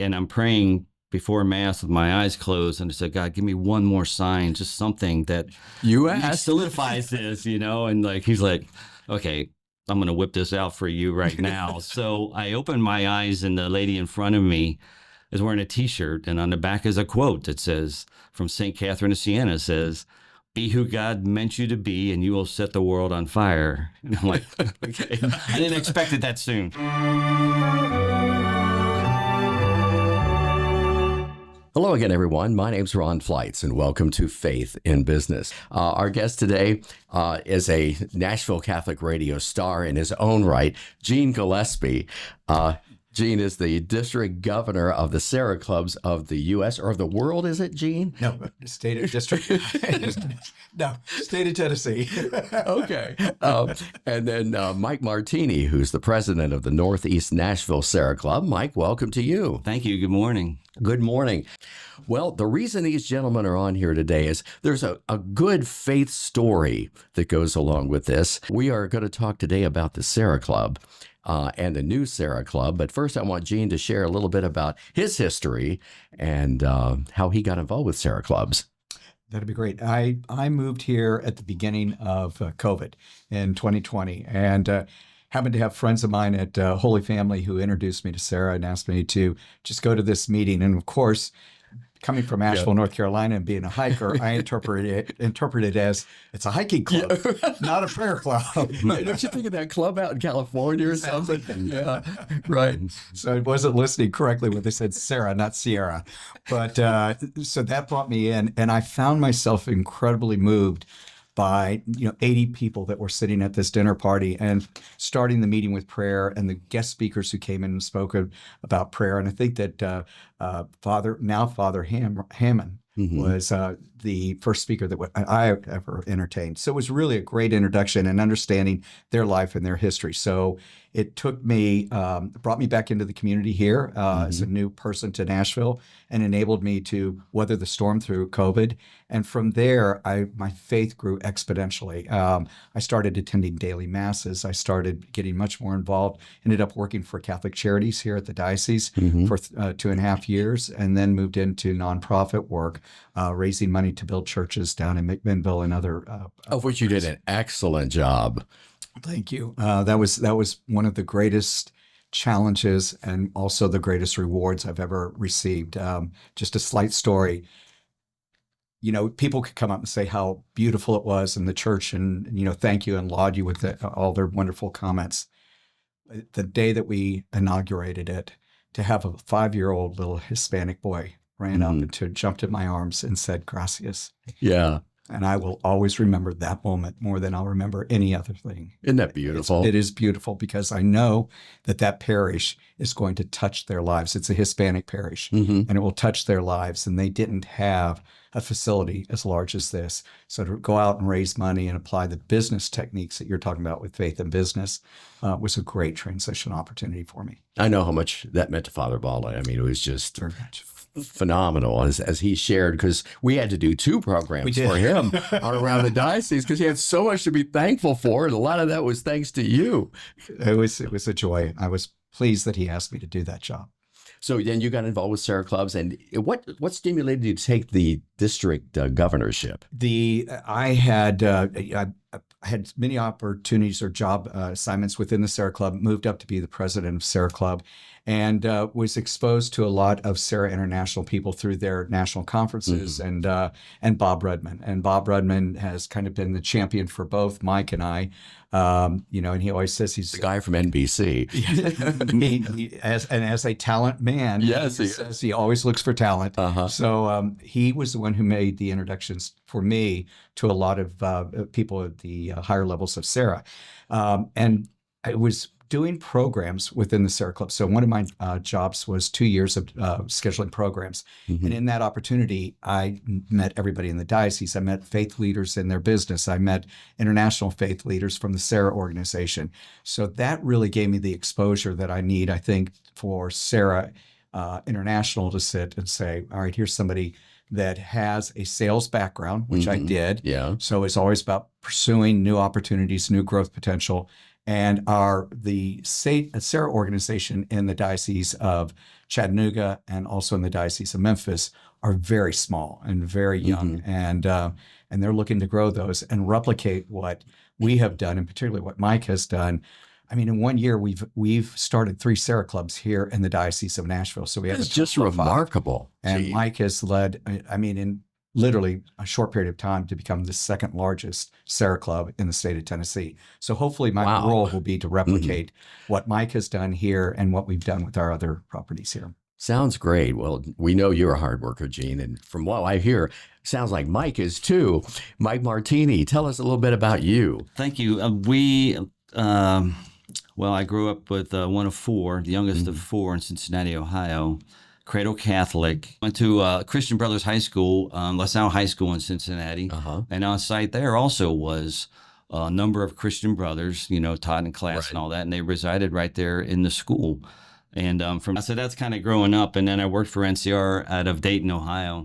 and I'm praying before Mass with my eyes closed, and I said, God, give me one more sign, just something that you asked solidifies this, and like, he's like, okay, I'm going to whip this out for you right now. So I opened my eyes, and the lady in front of me is wearing a t-shirt, and on the back is a quote that says, from St. Catherine of Siena, says, be who God meant you to be, and you will set the world on fire. And I'm like, okay, I didn't expect it that soon. Hello again, everyone. My name's Ron Fleitz, and welcome to Faith in Business. Our guest today is a Nashville Catholic radio star in his own right, Gene Gillespie. Gene is the district governor of the Serra Clubs of the U.S. or of the world, is it, Gene? No, state of district. No, state of Tennessee. Okay. And then Mike Martini, who's the president of the Northeast Nashville Serra Club. Mike, welcome to you. Thank you. Good morning. Good morning. Well, the reason these gentlemen are on here today is there's a good faith story that goes along with this. We are going to talk today about the Serra Club. And the new Serra Club. But first, I want Gene to share a little bit about his history and how he got involved with Serra Clubs. That'd be great. I moved here at the beginning of COVID in 2020 and happened to have friends of mine at Holy Family who introduced me to Serra and asked me to just go to this meeting. And of course, coming from Asheville, North Carolina, and being a hiker, I interpret it as it's a hiking club, not a prayer club. Right. Don't you think of that club out in California or something? Yeah, right. So I wasn't listening correctly when they said Serra, not Sierra. But so that brought me in, and I found myself incredibly moved by 80 people that were sitting at this dinner party and starting the meeting with prayer, and the guest speakers who came in and spoke about prayer. And I think that Father Hammond was the first speaker that I ever entertained. So it was really a great introduction and understanding their life and their history. So it took me, brought me back into the community here as a new person to Nashville, and enabled me to weather the storm through COVID. And from there, my faith grew exponentially. I started attending daily masses. I started getting much more involved, ended up working for Catholic Charities here at the diocese for 2.5 years, and then moved into nonprofit work, raising money to build churches down in McMinnville and other. Of which you did an excellent job. Thank you. That was one of the greatest challenges and also the greatest rewards I've ever received. Just a slight story. People could come up and say how beautiful it was in the church and thank you and laud you with all their wonderful comments. The day that we inaugurated it, to have a 5-year-old little Hispanic boy ran up and jumped in my arms and said, gracias. Yeah. And I will always remember that moment more than I'll remember any other thing. Isn't that beautiful? It is beautiful because I know that parish is going to touch their lives. It's a Hispanic parish, and it will touch their lives. And they didn't have a facility as large as this. So to go out and raise money and apply the business techniques that you're talking about with faith and business was a great transition opportunity for me. I know how much that meant to Father Bale. I mean, it was just phenomenal as he shared, because we had to do 2 programs for him around the diocese because he had so much to be thankful for, and a lot of that was thanks to you. It was a joy. I was pleased that he asked me to do that job. So then you got involved with Serra Clubs, and what stimulated you to take the district governorship? I had many opportunities or job assignments within the Serra Club, moved up to be the president of Serra Club, and was exposed to a lot of Serra International people through their national conferences and Bob Rudman. And Bob Rudman has kind of been the champion for both Mike and I. And he always says he's the guy from NBC. as a talent man, yes, he says he always looks for talent. So he was the one who made the introductions for me to a lot of people at the higher levels of Serra. And I was doing programs within the Serra Club. So one of my jobs was 2 years of scheduling programs. And in that opportunity, I met everybody in the diocese. I met faith leaders in their business. I met international faith leaders from the Serra organization. So that really gave me the exposure that I need, I think, for Serra International to sit and say, all right, here's somebody that has a sales background, which I did. Yeah. So it's always about pursuing new opportunities, new growth potential, And the Serra organization in the Diocese of Chattanooga and also in the Diocese of Memphis are very small and very young, and they're looking to grow those and replicate what we have done, and particularly what Mike has done. I mean, in 1 year, we've started 3 Serra Clubs here in the Diocese of Nashville. So we have It's just remarkable. and Gee. Mike has led, I mean, in literally a short period of time to become the second largest Serra Club in the state of Tennessee. So hopefully my Wow. role will be to replicate what Mike has done here and what we've done with our other properties here. Sounds great. Well, we know you're a hard worker, Gene, and from what I hear, sounds like Mike is too. Mike Martini, tell us a little bit about you. Thank you. Well, I grew up with one of 4, the youngest of 4 in Cincinnati, Ohio. Cradle Catholic. Went to Christian Brothers High School, LaSalle High School in Cincinnati. And on site there also was a number of Christian brothers, taught in class and all that, and they resided right there in the school. And so that's kind of growing up. And then I worked for NCR out of Dayton, Ohio.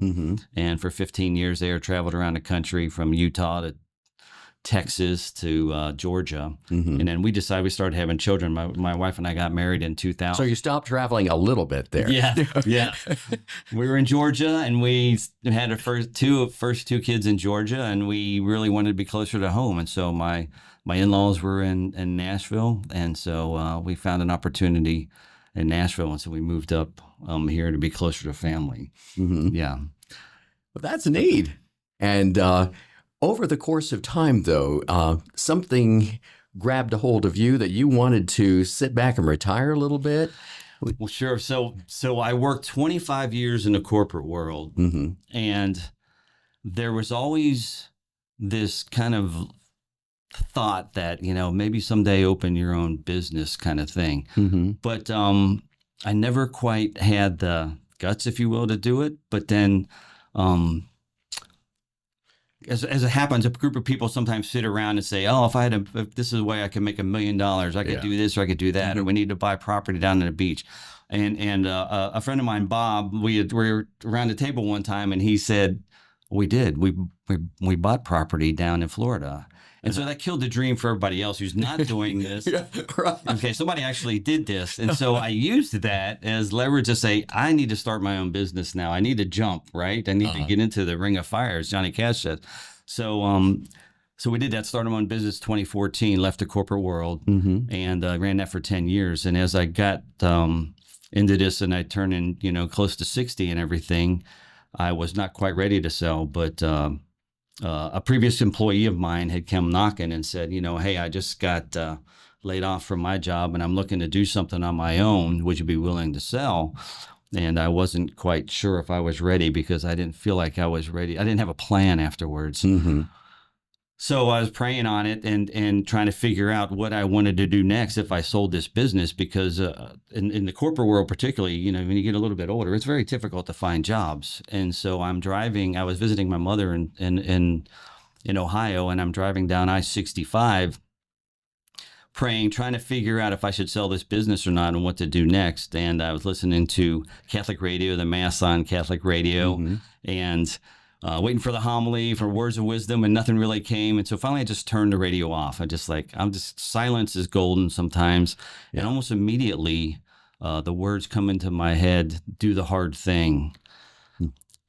And for 15 years there, traveled around the country from Utah to Texas to Georgia. And then we started having children. My wife and I got married in 2000. So you stopped traveling a little bit there. Yeah. We were in Georgia, and we had our first two kids in Georgia, and we really wanted to be closer to home. And so my in-laws were in Nashville, and so we found an opportunity in Nashville, and so we moved up here to be closer to family. Yeah. Well, that's neat. And over the course of time, though, something grabbed a hold of you that you wanted to sit back and retire a little bit. Well, sure. So I worked 25 years in the corporate world, and there was always this kind of thought that, maybe someday open your own business kind of thing. But I never quite had the guts, if you will, to do it. But then as it happens, a group of people sometimes sit around and say, "Oh, if this is a way I can make $1 million, I could do this or I could do that, or we need to buy property down on the beach." And a friend of mine, Bob, we were around the table one time, and he said, "We did. We bought property down in Florida." And so that killed the dream for everybody else who's not doing this. Okay, somebody actually did this. And so I used that as leverage to say, I need to start my own business now. I need to jump, right? I need to get into the ring of fire, as Johnny Cash said. So we did that, started my own business 2014, left the corporate world, and ran that for 10 years. And as I got into this and I turned in, close to 60 and everything, I was not quite ready to sell, but a previous employee of mine had come knocking and said, "Hey, I just got laid off from my job and I'm looking to do something on my own. Would you be willing to sell?" And I wasn't quite sure if I was ready because I didn't feel like I was ready. I didn't have a plan afterwards. So I was praying on it and trying to figure out what I wanted to do next if I sold this business, because in the corporate world particularly, when you get a little bit older, it's very difficult to find jobs. And so I was visiting my mother in Ohio, and I'm driving down I-65 praying, trying to figure out if I should sell this business or not and what to do next. And I was listening to Catholic radio, the Mass on Catholic radio, and waiting for the homily, for words of wisdom, and nothing really came. And so finally I just turned the radio off. Silence is golden sometimes. And almost immediately the words come into my head, "Do the hard thing."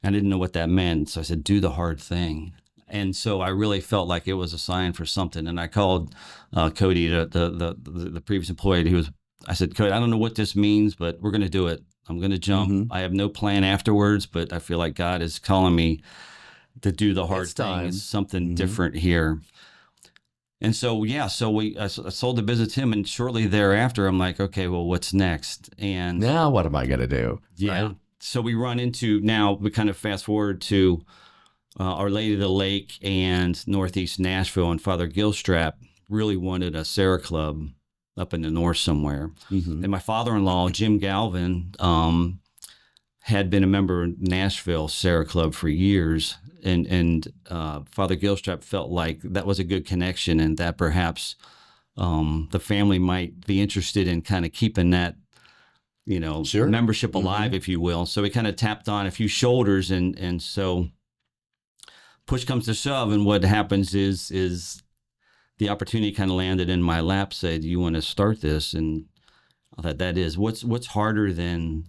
I didn't know what that meant. So I said, "Do the hard thing." And so I really felt like it was a sign for something. And I called Cody, the previous employee. I said, "Cody, I don't know what this means, but we're going to do it. I'm going to jump. I have no plan afterwards, but I feel like God is calling me to do the hard thing. It's something different here." And so, I sold the business to him, and shortly thereafter, I'm like, okay, well, what's next? And now what am I going to do? Yeah. Right? So we kind of fast forward to Our Lady of the Lake and Northeast Nashville, and Father Gillespie really wanted a Serra Club up in the north somewhere. And my father-in-law, Jim Galvin, had been a member of Nashville Serra Club for years. And Father Gillespie felt like that was a good connection, and that perhaps the family might be interested in kind of keeping that, membership alive, if you will. So he kind of tapped on a few shoulders, and so push comes to shove, and what happens is the opportunity kind of landed in my lap, said, "You want to start this?" And I thought, that is what's harder than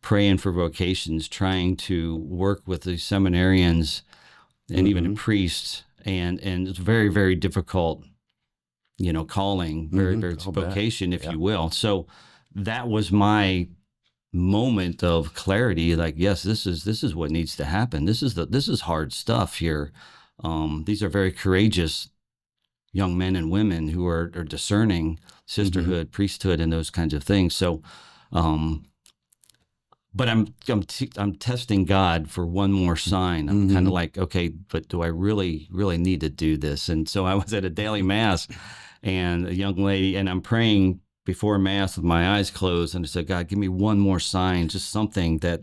praying for vocations, trying to work with the seminarians and even priests, and it's very, very difficult, calling, very, very vocation, if you will. So that was my moment of clarity. Like, yes, this is what needs to happen. This is hard stuff here. These are very courageous young men and women who are discerning sisterhood, priesthood, and those kinds of things. So, but I'm testing God for one more sign. I'm kind of like, okay, but do I really need to do this? And so I was at a daily mass, and a young lady, and I'm praying before mass with my eyes closed, and I said, God, give me one more sign, just something that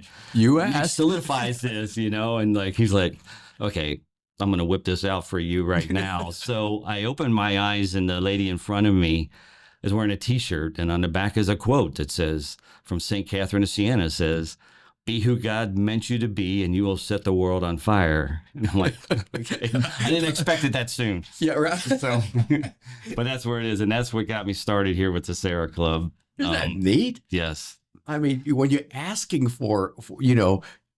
solidifies this, And like, he's like, okay, I'm going to whip this out for you right now. So I opened my eyes, and the lady in front of me is wearing a T-shirt, and on the back is a quote that says, from St. Catherine of Siena, says, "Be who God meant you to be, and you will set the world on fire." And I'm like, okay, I didn't expect it that soon. Yeah, right. So, but that's where it is, and that's what got me started here with the Serra Club. Isn't that neat? Yes. I mean, when you're asking for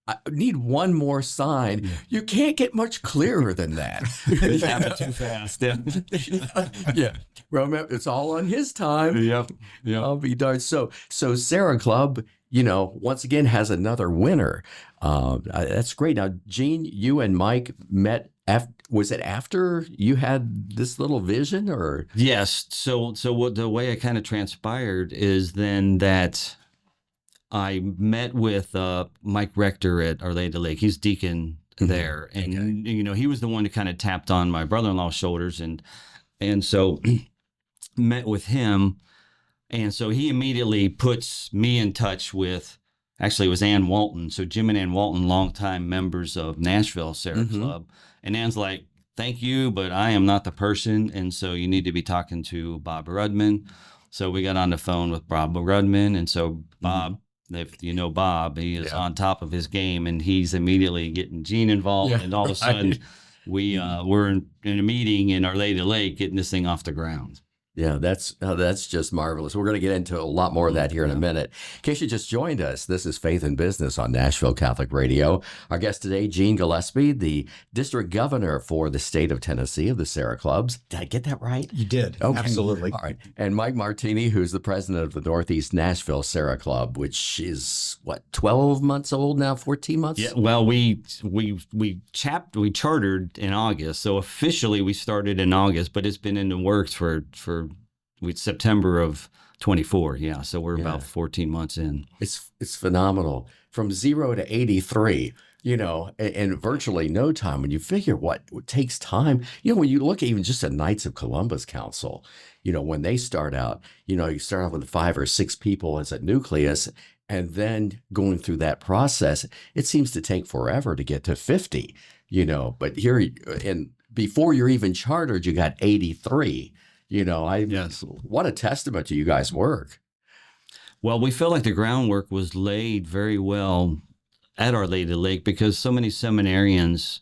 I need one more sign, you can't get much clearer than that. It happened too fast. Yeah. Yeah. Remember, it's all on his time. Yep. I'll be darned. So Serra Club, once again has another winner. That's great. Now, Gene, you and Mike met. Was it after you had this little vision, or? Yes. So what the way it kind of transpired is then that I met with Mike Rector at Our Lady of the Lake. He's deacon there, and he was the one who kind of tapped on my brother-in-law's shoulders, and so met with him, and so he immediately puts me in touch with. Actually, it was Ann Walton. So Jim and Ann Walton, longtime members of Nashville Serra Club, and Ann's like, "Thank you, but I am not the person, and so you need to be talking to Bob Rudman." So we got on the phone with Bob Rudman, and so Bob. If you know Bob, he is on top of his game, and he's immediately getting Gene involved. And all of a sudden, we're in a meeting in Our Lady of the Lake, getting this thing off the ground. Yeah, that's just marvelous. We're going to get into a lot more of that here in a minute. In case you just joined us, this is Faith and Business on Nashville Catholic Radio. Our guest today, Gene Gillespie, the district governor for the state of Tennessee of the Serra Clubs. Did I get that right? You did. Okay. Absolutely. All right. And Mike Martini, who's the president of the Northeast Nashville Serra Club, which is, 12 months old now, 14 months? Yeah, well, we chartered in August. So officially we started in August, but it's been in the works for September of 24. Yeah. So we're about 14 months in. It's phenomenal. From 0 to 83, in virtually no time. When you figure what takes time, when you look even just at Knights of Columbus Council, when they start out, you start out with 5 or 6 people as a nucleus, and then going through that process, it seems to take forever to get to 50, but here, and before you're even chartered, you got 83. What a testament to you guys' work. Well, we felt like the groundwork was laid very well at Our Lady of the Lake because so many seminarians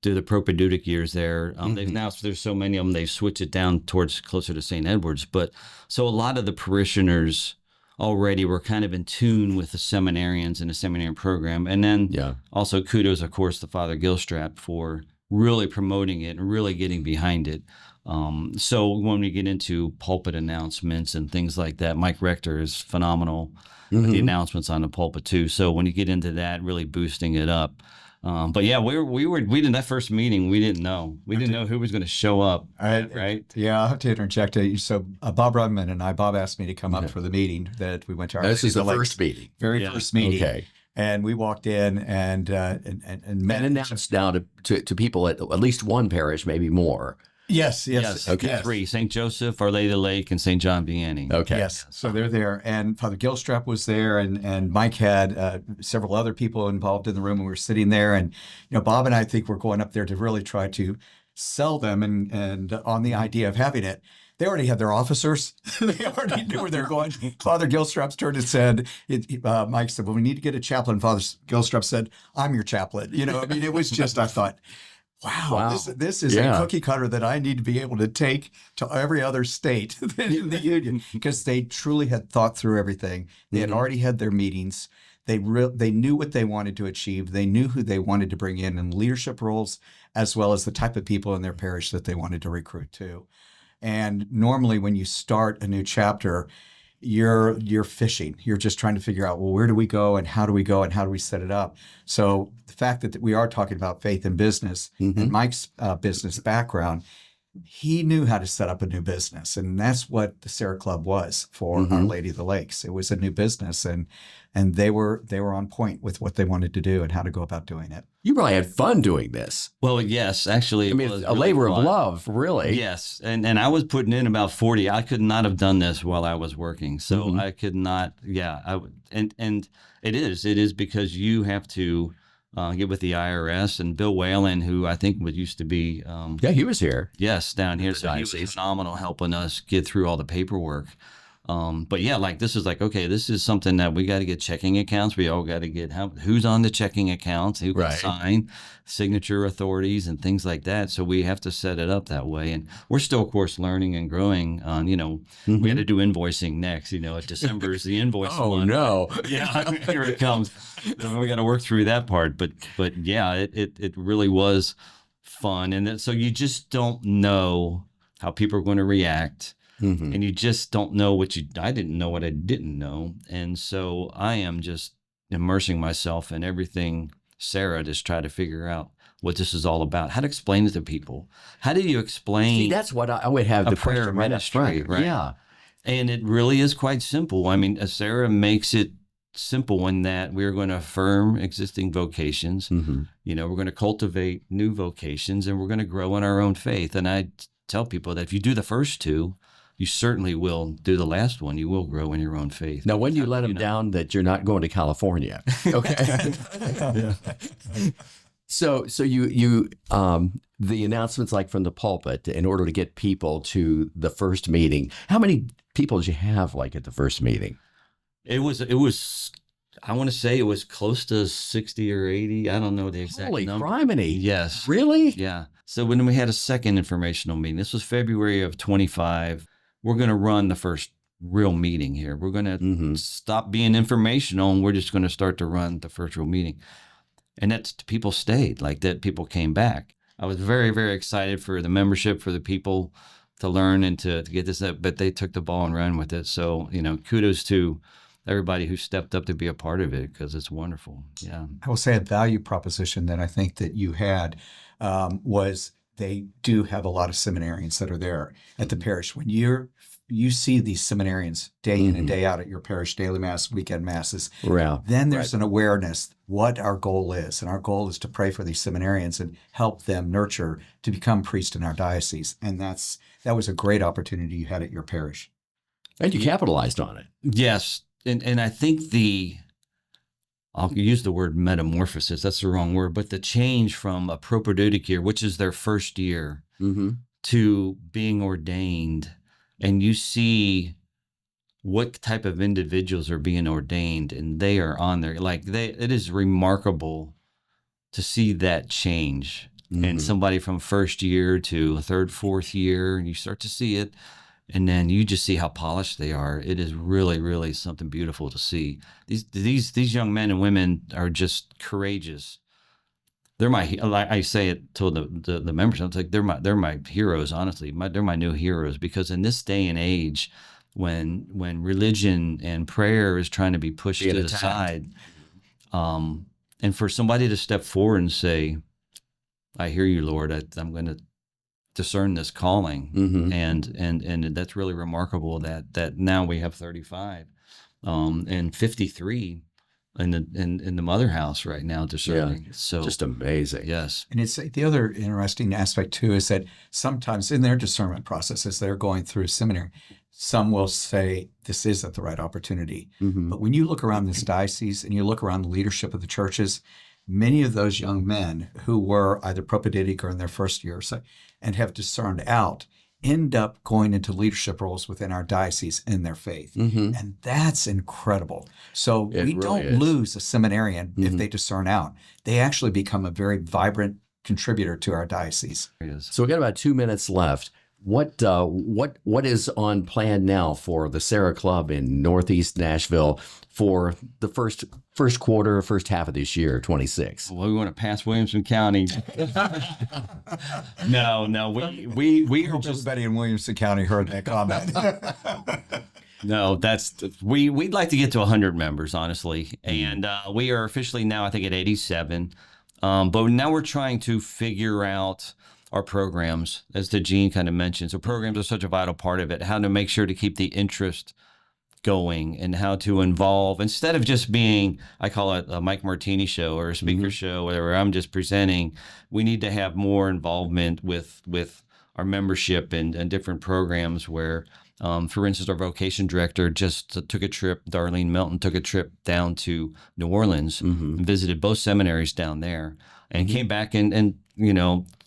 do the propedeutic years there. There's so many of them, they switch it down towards closer to St. Edward's. But so a lot of the parishioners already were kind of in tune with the seminarians and the seminarian program. And then also kudos, of course, to Father Gillespie for really promoting it and really getting behind it. So when we get into pulpit announcements and things like that, Mike Rector is phenomenal with the announcements on the pulpit too. So when you get into that, really boosting it up. But yeah, we did that first meeting. We didn't know. We didn't know who was going to show up. Right. Yeah, I'll have to interject. So Bob Rudman and Bob asked me to come up for the meeting that we went to. This is the first meeting. First meeting. Okay. And we walked in and announced now to people at least one parish, maybe more. Yes. Okay. Yes. 3, St. Joseph, Our Lady of the Lake, and St. John Vianney. Okay. Yes. So they're there. And Father Gillespie was there, and Mike had several other people involved in the room, and we were sitting there. And, Bob and I think we're going up there to really try to sell them and on the idea of having it. They already had their officers. They already knew where they're going. Father Gillespie turned and said, Mike said, well, we need to get a chaplain. Father Gillespie said, I'm your chaplain. It was just, I thought, wow. This is a cookie cutter that I need to be able to take to every other state in the union, because they truly had thought through everything. They had already had their meetings. They knew what they wanted to achieve. They knew who they wanted to bring in leadership roles, as well as the type of people in their parish that they wanted to recruit to. And normally when you start a new chapter, you're fishing. You're just trying to figure out, well, where do we go and how do we go and how do we set it up? So the fact that we are talking about faith and business, and Mike's business background, he knew how to set up a new business. And that's what the Serra Club was for Our Lady of the Lakes. It was a new business, and they were on point with what they wanted to do and how to go about doing it. You probably had fun doing this. Well, yes, actually, I mean, it's a labor of love, really. Yes, and I was putting in about 40. I could not have done this while I was working, so I could not. Yeah, and it is because you have to get with the IRS, and Bill Whalen, who I think used to be he was here. Yes, down here. So he was phenomenal helping us get through all the paperwork. But yeah, like this is like, okay, this is something that we got to get checking accounts. We all got to get who's on the checking accounts, who can sign, signature authorities and things like that. So we have to set it up that way. And we're still, of course, learning and growing on, we got to do invoicing next, at December is the invoice. Oh, no. Yeah, here it comes. We got to work through that part. But yeah, it really was fun. And so you just don't know how people are going to react. And you just don't know I didn't know what I didn't know. And so I am just immersing myself in everything Serra, just try to figure out what this is all about, how to explain it to people. How do you explain? See, that's what I would have the prayer ministry, right? Yeah. And it really is quite simple. I mean, Serra makes it simple in that we're going to affirm existing vocations. We're going to cultivate new vocations, and we're going to grow in our own faith. And I tell people that if you do the first two, you certainly will do the last one. You will grow in your own faith. Now, when do you let them down that you're not going to California? Okay. So you the announcements like from the pulpit in order to get people to the first meeting. How many people did you have like at the first meeting? It was. I want to say it was close to 60 or 80. I don't know the exact number. Holy criminy. Yes. Really? Yeah. So when we had a second informational meeting, this was February of 25. We're going to run the first real meeting here. We're going to stop being informational, and we're just going to start to run the first real meeting. And that's people stayed, like that people came back. I was very, very excited for the membership, for the people to learn and to get this up, but they took the ball and ran with it. So, kudos to everybody who stepped up to be a part of it, because it's wonderful. Yeah. I will say a value proposition that I think that you had was they do have a lot of seminarians that are there at the parish. When you see these seminarians day in and day out at your parish, daily mass, weekend masses, then there's an awareness what our goal is. And our goal is to pray for these seminarians and help them nurture to become priests in our diocese. And that was a great opportunity you had at your parish. And you capitalized on it. Yes. And I think I'll use the word metamorphosis. That's the wrong word, but the change from a propedeutic year, which is their first year, to being ordained, and you see what type of individuals are being ordained, and they are on there. It is remarkable to see that change. And somebody from first year to third, fourth year, and you start to see it. And then you just see how polished they are. It is really, really something beautiful to see. These young men and women are just courageous. They're I say it to the members. It's like they're my heroes. Honestly, they're my new heroes, because in this day and age, when religion and prayer is trying to be pushed to the side, and for somebody to step forward and say, "I hear you, Lord. I'm going to discern this calling," and that's really remarkable that now we have 35 and 53 in the mother house right now discerning. So just amazing. Yes. And it's the other interesting aspect too is that sometimes in their discernment process as they're going through seminary, some will say this isn't the right opportunity. But when you look around this diocese and you look around the leadership of the churches, many of those young men who were either propedeutic or in their first year or so and have discerned out end up going into leadership roles within our diocese in their faith. And that's incredible. So we don't lose a seminarian if they discern out. They actually become a very vibrant contributor to our diocese. So we got about 2 minutes left. What is on plan now for the Serra Club in Northeast Nashville for the first quarter, first half of this year, 26? Well, we want to pass Williamson County. No, we are just Everybody in Williamson County heard that comment. no. We'd like to get to 100 members, honestly, and we are officially now, I think, at 87. But now we're trying to figure out our programs, as the Gene kind of mentioned. So programs are such a vital part of it, how to make sure to keep the interest going and how to involve, instead of just being, I call it a Mike Martini show or a speaker show, where I'm just presenting. We need to have more involvement with our membership and different programs where, for instance, our vocation director just took a trip, Darlene Melton took a trip down to New Orleans and visited both seminaries down there and came back and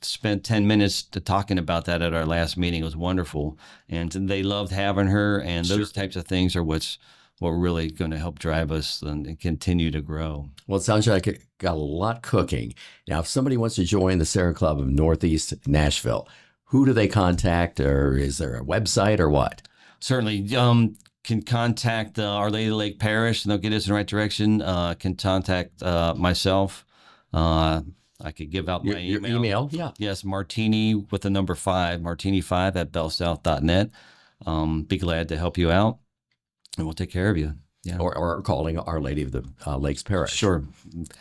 spent 10 minutes talking about that at our last meeting. It was wonderful. And they loved having her. And those types of things are what we're really going to help drive us and continue to grow. Well, it sounds like it got a lot cooking. Now, if somebody wants to join the Serra Club of Northeast Nashville, who do they contact, or is there a website or what? Certainly. Can contact Our Lady of the Lake Parish and they'll get us in the right direction. Can contact myself. I could give out my Your email? Yeah. Yes, Martini with the number 5, martini5@bellsouth.net. Be glad to help you out, and we'll take care of you. Yeah. Or calling Our Lady of the Lakes Parish. Sure.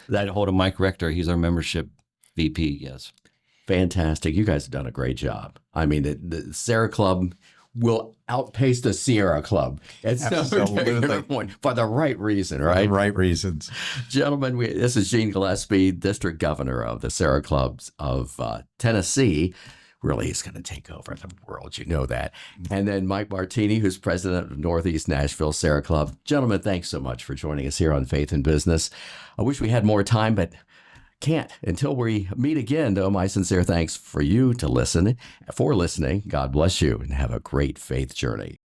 That hold of Mike Rector. He's our membership VP. Yes. Fantastic. You guys have done a great job. I mean, the Serra Club will outpace the Sierra Club. It's Absolutely. for the right reason, right? The right reasons. Gentlemen, this is Gene Gillespie, District Governor of the Serra Clubs of Tennessee. Really is going to take over the world, you know that. And then Mike Martini, who's president of Northeast Nashville Serra Club. Gentlemen, thanks so much for joining us here on Faith and Business. I wish we had more time, but can't. Until we meet again, though, my sincere thanks for listening. God bless you, and have a great faith journey.